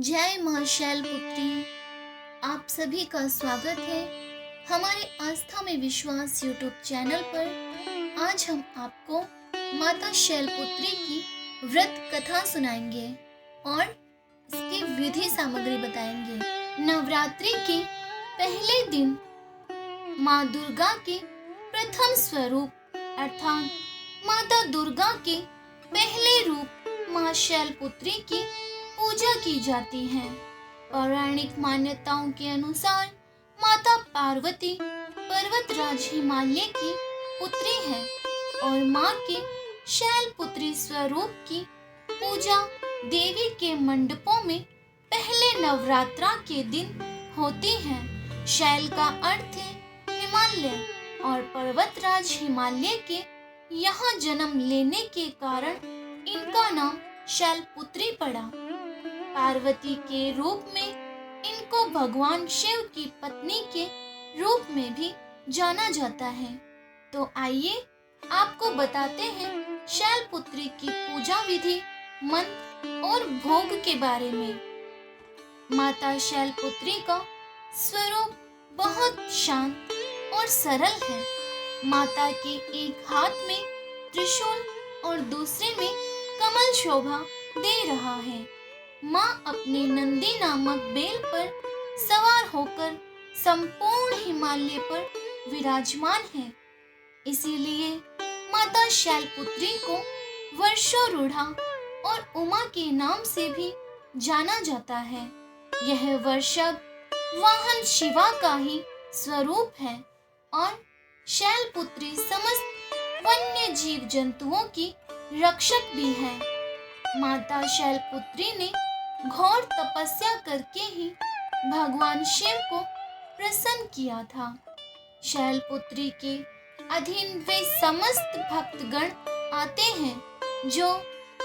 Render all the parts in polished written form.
जय मां शैलपुत्री। आप सभी का स्वागत है हमारे आस्था में विश्वास यूट्यूब चैनल पर। आज हम आपको माता शैलपुत्री की व्रत कथा सुनाएंगे और इसकी विधि सामग्री बताएंगे। नवरात्रि के पहले दिन माँ दुर्गा के प्रथम स्वरूप अर्थात माता दुर्गा के पहले रूप माँ शैलपुत्री की पूजा की जाती है। पौराणिक मान्यताओं के अनुसार माता पार्वती पर्वतराज हिमालय की पुत्री है और माँ के शैलपुत्री स्वरूप की पूजा देवी के मंडपों में पहले नवरात्रा के दिन होती है। शैल का अर्थ है हिमालय और पर्वतराज हिमालय के यहाँ जन्म लेने के कारण इनका नाम शैलपुत्री पड़ा। पार्वती के रूप में इनको भगवान शिव की पत्नी के रूप में भी जाना जाता है। तो आइए आपको बताते हैं शैलपुत्री की पूजा विधि, मंत्र और भोग के बारे में। माता शैलपुत्री का स्वरूप बहुत शांत और सरल है। माता के एक हाथ में त्रिशूल और दूसरे में कमल शोभा दे रहा है। माँ अपने नंदी नामक बेल पर सवार होकर संपूर्ण हिमालय पर विराजमान है। इसीलिए माता शैलपुत्री को वर्षोरूढ़ा और उमा के नाम से भी जाना जाता है। यह वर्षभ वाहन शिवा का ही स्वरूप है और शैलपुत्री समस्त वन्य जीव जंतुओं की रक्षक भी है। माता शैलपुत्री ने घोर तपस्या करके ही भगवान शिव को प्रसन्न किया था। शैलपुत्री के अधीन वे समस्त भक्तगण आते हैं जो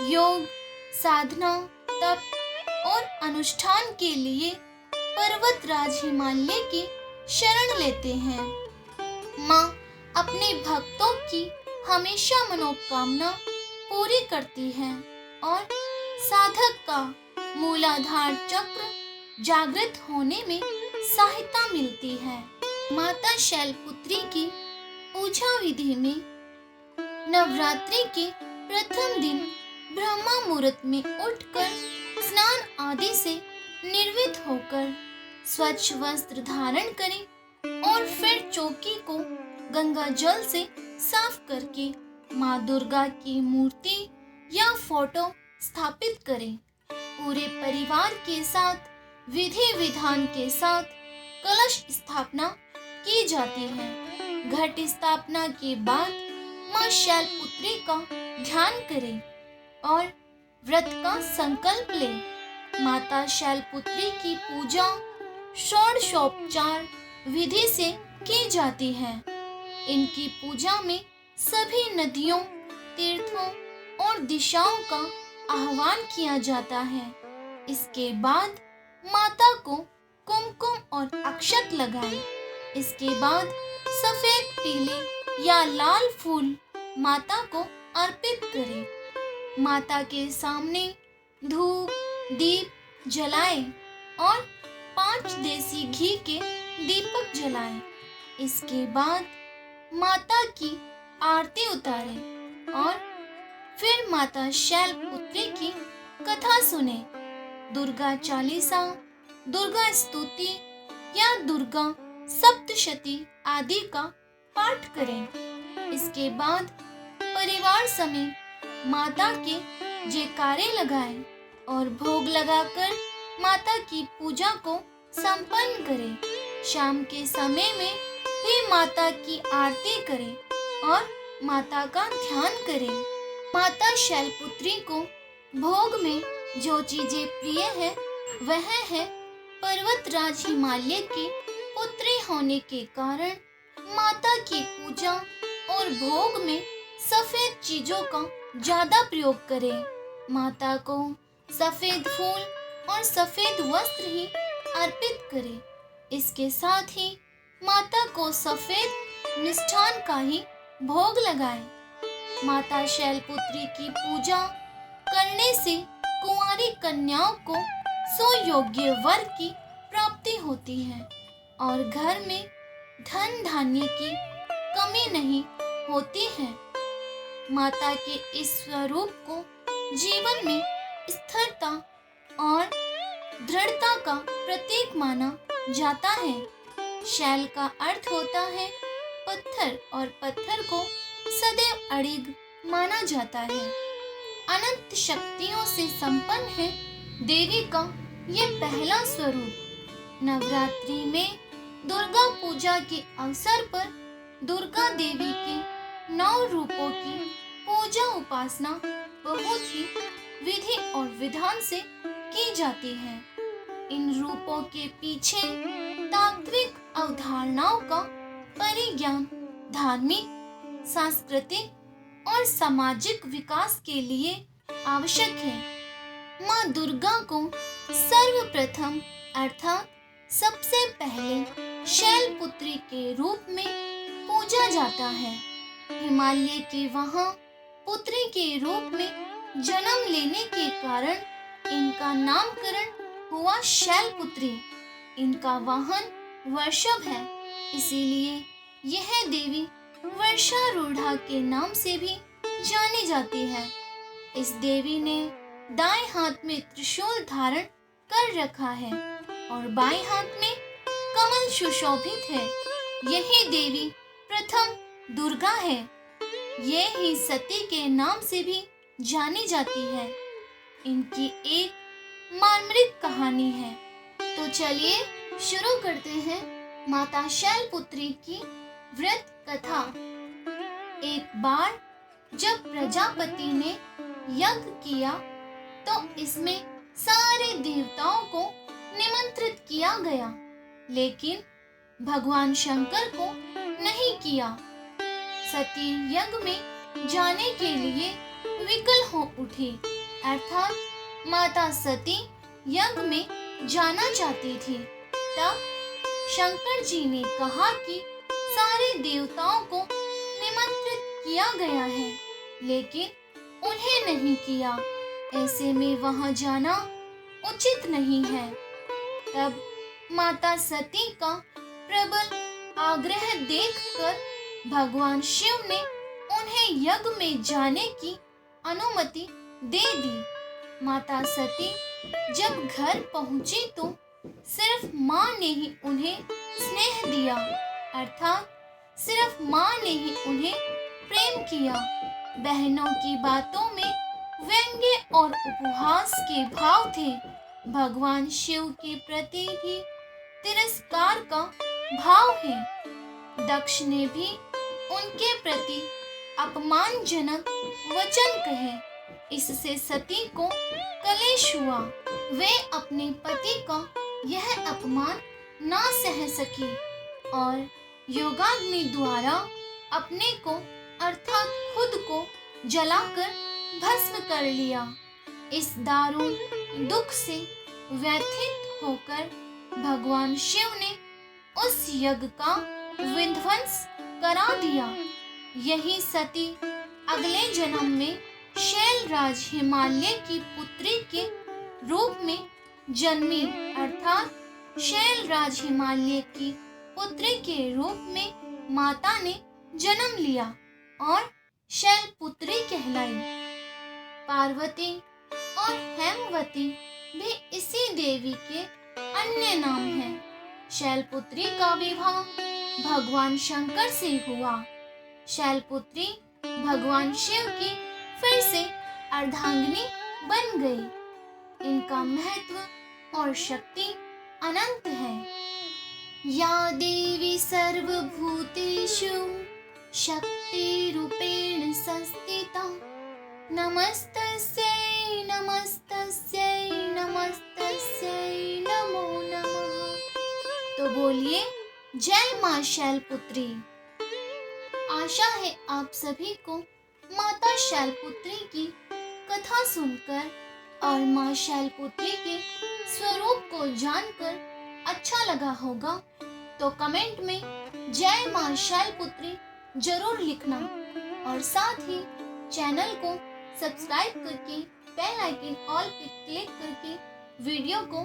योग, साधना, तप और अनुष्ठान के लिए पर्वतराज हिमालय की शरण लेते हैं। माँ अपने भक्तों की हमेशा मनोकामना पूरी करती है और साधक का मूलाधार चक्र जागृत होने में सहायता मिलती है। माता शैलपुत्री की पूजा विधि में नवरात्रि के प्रथम दिन ब्रह्मा मुहूर्त में उठकर स्नान आदि से निर्वित होकर स्वच्छ वस्त्र धारण करें और फिर चौकी को गंगा जल से साफ करके माँ दुर्गा की मूर्ति या फोटो स्थापित करें। पूरे परिवार के साथ विधि विधान के साथ कलश स्थापना की जाती है। घट स्थापना के बाद माँ शैलपुत्री का ध्यान करें और व्रत का संकल्प लें। माता शैलपुत्री की पूजा षोडशोपचार विधि से की जाती है। इनकी पूजा में सभी नदियों, तीर्थों और दिशाओं का आह्वान किया जाता है। इसके बाद माता को कुमकुम और अक्षत लगाएं। इसके बाद सफेद, पीले या लाल फूल माता को अर्पित करें। माता के सामने धूप, दीप जलाएं और 5 देसी घी के दीपक जलाएं। इसके बाद माता की आरती उतारें और फिर माता शैलपुत्री की कथा सुने। दुर्गा चालीसा, दुर्गा स्तुति या दुर्गा सप्तशती आदि का पाठ करें। इसके बाद परिवार समेत माता के जयकारे लगाएं और भोग लगाकर माता की पूजा को संपन्न करें। शाम के समय में भी माता की आरती करें और माता का ध्यान करें। माता शैलपुत्री को भोग में जो चीजें प्रिय है वह है पर्वतराज हिमालय की पुत्री होने के कारण माता की पूजा और भोग में सफेद चीजों का ज्यादा प्रयोग करें। माता को सफेद फूल और सफेद वस्त्र ही अर्पित करें। इसके साथ ही माता को सफेद मिष्ठान का ही भोग लगाएं। माता शैलपुत्री की पूजा करने से कुंवारी कन्याओं को सुयोग योग्य वर की प्राप्ति होती है और घर में धन धान्य की कमी नहीं होती है। माता के इस स्वरूप को जीवन में स्थिरता और दृढ़ता का प्रतीक माना जाता है। शैल का अर्थ होता है पत्थर और पत्थर को सदैव अड़िग माना जाता है। अनंत शक्तियों से संपन्न है देवी का ये पहला स्वरूप। नवरात्रि में दुर्गा पूजा के अवसर पर दुर्गा देवी के 9 रूपों की पूजा उपासना बहुत ही विधि और विधान से की जाती है। इन रूपों के पीछे तात्विक अवधारणाओं का परिज्ञान धार्मिक, सांस्कृतिक और सामाजिक विकास के लिए आवश्यक है। माँ दुर्गा को सर्वप्रथम अर्थात सबसे पहले शैलपुत्री के रूप में पूजा जाता है। हिमालय के वहां पुत्री के रूप में जन्म लेने के कारण इनका नामकरण हुआ शैलपुत्री। इनका वाहन वृषभ है, इसीलिए यह देवी वर्षारूढ़ा के नाम से भी जानी जाती है। इस देवी ने दाएं हाथ में त्रिशूल धारण कर रखा है और बाएं हाथ में कमल सुशोभित है। यही देवी प्रथम दुर्गा है। ये ही सती के नाम से भी जानी जाती है। इनकी एक मार्मिक कहानी है। तो चलिए शुरू करते हैं माता शैलपुत्री की व्रत कथा। एक बार जब प्रजापति ने यज्ञ किया तो इसमें सारे देवताओं को निमंत्रित किया गया, लेकिन भगवान शंकर को नहीं किया। सती यज्ञ में जाने के लिए विकल हो उठी, अर्थात माता सती यज्ञ में जाना चाहती थी। तब शंकर जी ने कहा कि सारे देवताओं को निमंत्रित किया गया है, लेकिन उन्हें नहीं किया। ऐसे में वहां जाना उचित नहीं है। तब माता सती का प्रबल आग्रह देखकर भगवान शिव ने उन्हें यज्ञ में जाने की अनुमति दे दी। माता सती जब घर पहुंची तो सिर्फ माँ ने ही उन्हें स्नेह दिया, अर्थात सिर्फ माँ ने ही उन्हें प्रेम किया। बहनों की बातों में व्यंग्य और उपहास के भाव थे। भगवान शिव के प्रति भी तिरस्कार का भाव है। दक्ष ने भी उनके प्रति अपमानजनक वचन कहे। इससे सती को कलेश हुआ। वे अपने पति का यह अपमान ना सह सकी और योगाग्नि द्वारा अपने को अर्थात खुद को जलाकर भस्म कर लिया। इस दारुण दुख से व्यथित होकर भगवान शिव ने उस यज्ञ का विध्वंस करा दिया। यही सती अगले जन्म में शैलराज हिमालय की पुत्री के रूप में जन्मी, अर्थात शैलराज हिमालय की पुत्री के रूप में माता ने जन्म लिया और शैलपुत्री कहलाई। पार्वती और हेमवती भी इसी देवी के अन्य नाम हैं। शैलपुत्री का विवाह भगवान शंकर से हुआ। शैलपुत्री भगवान शिव की फिर से अर्धांगिनी बन गई। इनका महत्व और शक्ति अनंत है। या देवी सर्वभूतेषु शक्तिरूपेण संस्थिता नमस्तस्यै नमस्तस्यै नमस्तस्यै नमो नमः। तो बोलिए जय मां शैलपुत्री। आशा है आप सभी को माता शैलपुत्री की कथा सुनकर और मां शैलपुत्री के स्वरूप को जानकर अच्छा लगा होगा। तो कमेंट में जय मां शैलपुत्री जरूर लिखना और साथ ही चैनल को सब्सक्राइब करके बेल आइकन ऑल पे क्लिक करके वीडियो को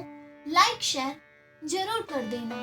लाइक शेयर जरूर कर देना।